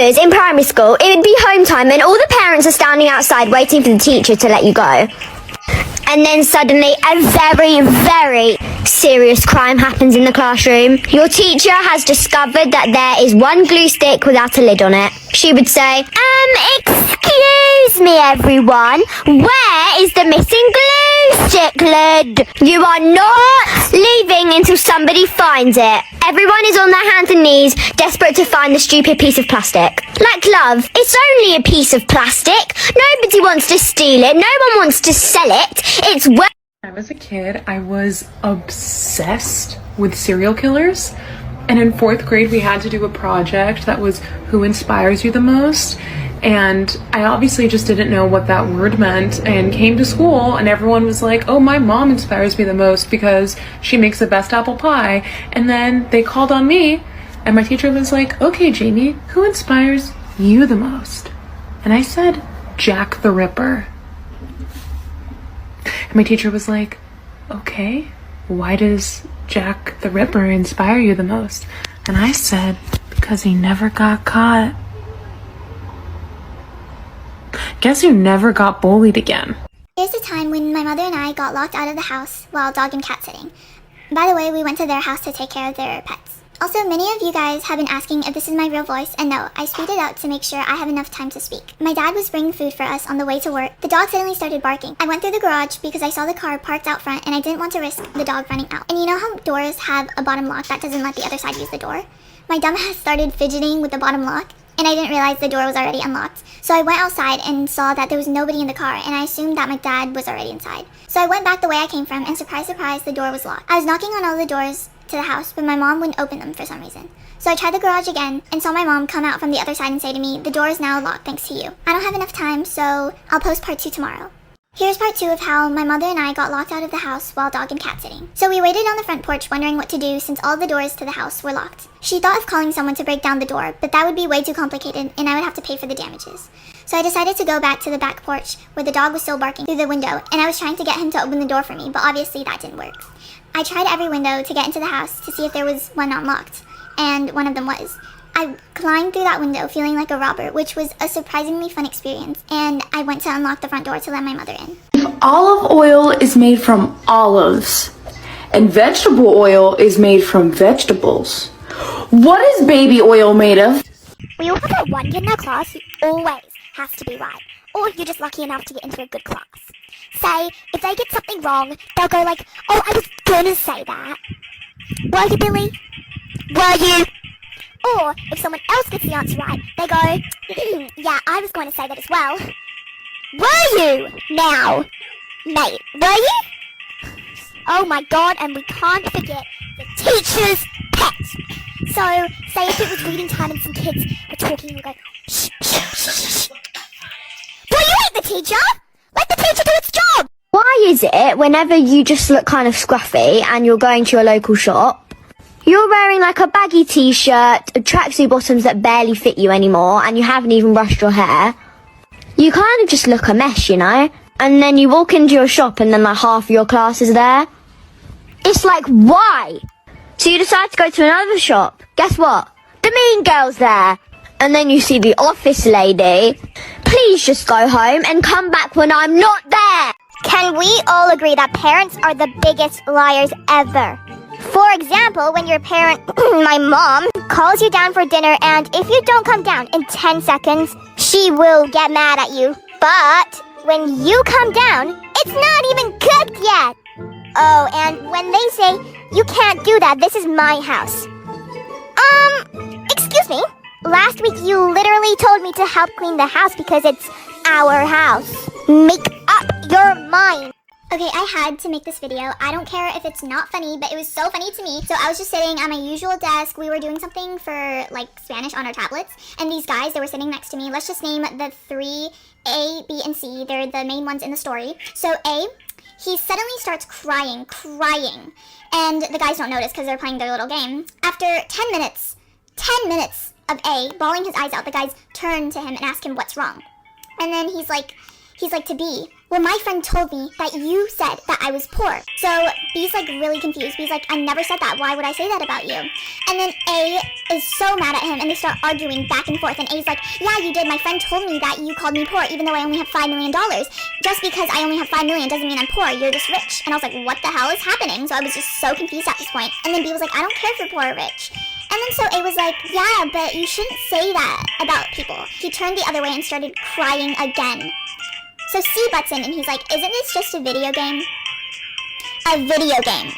remembers in primary school, it would be home time and all the parents are standing outside waiting for the teacher to let you go. And then suddenly a very, very serious crime happens in the classroom. Your teacher has discovered that there is one glue stick without a lid on it. She would say, excuse me everyone, where is the missing glue stick lid? You are not leaving until somebody finds it. Everyone is on their hands and knees, desperate to find the stupid piece of plastic. Like love, it's only a piece of plastic. Nobody wants to steal it. No one wants to sell it. It's When I was a kid, I was obsessed with serial killers. And in 4th grade, we had to do a project that was who inspires you the most. And I obviously just didn't know what that word meant and came to school and everyone was like, oh, my mom inspires me the most because she makes the best apple pie. And then they called on me and my teacher was like, okay, Jamie, who inspires you the most? And I said, Jack the Ripper. And my teacher was like, okay, why does Jack the Ripper inspire you the most? And I said, because he never got caught. Guess who never got bullied again? Here's a time when my mother and I got locked out of the house while dog and cat sitting. By the way, we went to their house to take care of their pets. Also, many of you guys have been asking if this is my real voice, and no, I speed it out to make sure I have enough time to speak. My dad was bringing food for us on the way to work. The dog suddenly started barking. I went through the garage because I saw the car parked out front and I didn't want to risk the dog running out. And you know how doors have a bottom lock that doesn't let the other side use the door? My dumbass started fidgeting with the bottom lock, and I didn't realize the door was already unlocked. So I went outside and saw that there was nobody in the car, and I assumed that my dad was already inside. So I went back the way I came from, and surprise, surprise, the door was locked. I was knocking on all the doors to the house, but my mom wouldn't open them for some reason. So I tried the garage again, and saw my mom come out from the other side and say to me, the door is now locked thanks to you. I don't have enough time, so I'll post part 2 tomorrow. Here's part 2 of how my mother and I got locked out of the house while dog and cat sitting. So we waited on the front porch wondering what to do since all the doors to the house were locked. She thought of calling someone to break down the door, but that would be way too complicated and I would have to pay for the damages. So I decided to go back to the back porch where the dog was still barking through the window and I was trying to get him to open the door for me, but obviously that didn't work. I tried every window to get into the house to see if there was one unlocked, and one of them was. I climbed through that window feeling like a robber, which was a surprisingly fun experience, and I went to unlock the front door to let my mother in. If olive oil is made from olives and vegetable oil is made from vegetables, what is baby oil made of? We all have that one kid in our class who always has to be right, or you're just lucky enough to get into a good class. Say, if they get something wrong, they'll go like, oh, I was gonna say that. Were you, Billy? Were you? Or, if someone else gets the answer right, they go, yeah, I was going to say that as well. Were you? Now, mate, were you? Oh my god, and we can't forget the teacher's pet. So, say if it was reading time and some kids were talking, we go, shh, shh, shh, shh. Will you hate the teacher? Let the teacher do its job! Why is it whenever you just look kind of scruffy and you're going to your local shop, you're wearing like a baggy t-shirt, tracksuit bottoms that barely fit you anymore, and you haven't even brushed your hair? You kind of just look a mess, you know? And then you walk into your shop and then like half your class is there. It's like, why? So you decide to go to another shop. Guess what? The mean girl's there. And then you see the office lady. Please just go home and come back when I'm not there. Can we all agree that parents are the biggest liars ever? For example, when your parent, my mom, calls you down for dinner and if you don't come down in 10 seconds, she will get mad at you. But when you come down, it's not even cooked yet. Oh, and when they say, you can't do that, this is my house. Excuse me? Last week you literally told me to help clean the house because it's our house. Make up your mind. Okay, I had to make this video. I don't care if it's not funny, but it was so funny to me. So I was just sitting at my usual desk. We were doing something for like Spanish on our tablets. And these guys, they were sitting next to me. Let's just name the 3, A, B, and C. They're the main ones in the story. So A, he suddenly starts crying. And the guys don't notice because they're playing their little game. After 10 minutes of A bawling his eyes out, the guys turn to him and ask him what's wrong. And then he's like to B, well, my friend told me that you said that I was poor. So B's like really confused. B's like, I never said that. Why would I say that about you? And then A is so mad at him and they start arguing back and forth. And A's like, yeah, you did. My friend told me that you called me poor even though I only have $5 million. Just because I only have $5 million doesn't mean I'm poor. You're just rich. And I was like, what the hell is happening? So I was just so confused at this point. And then B was like, I don't care if you're poor or rich. And then so A was like, yeah, but you shouldn't say that about people. He turned the other way and started crying again. So C butts in and he's like, isn't this just a video game? A video game.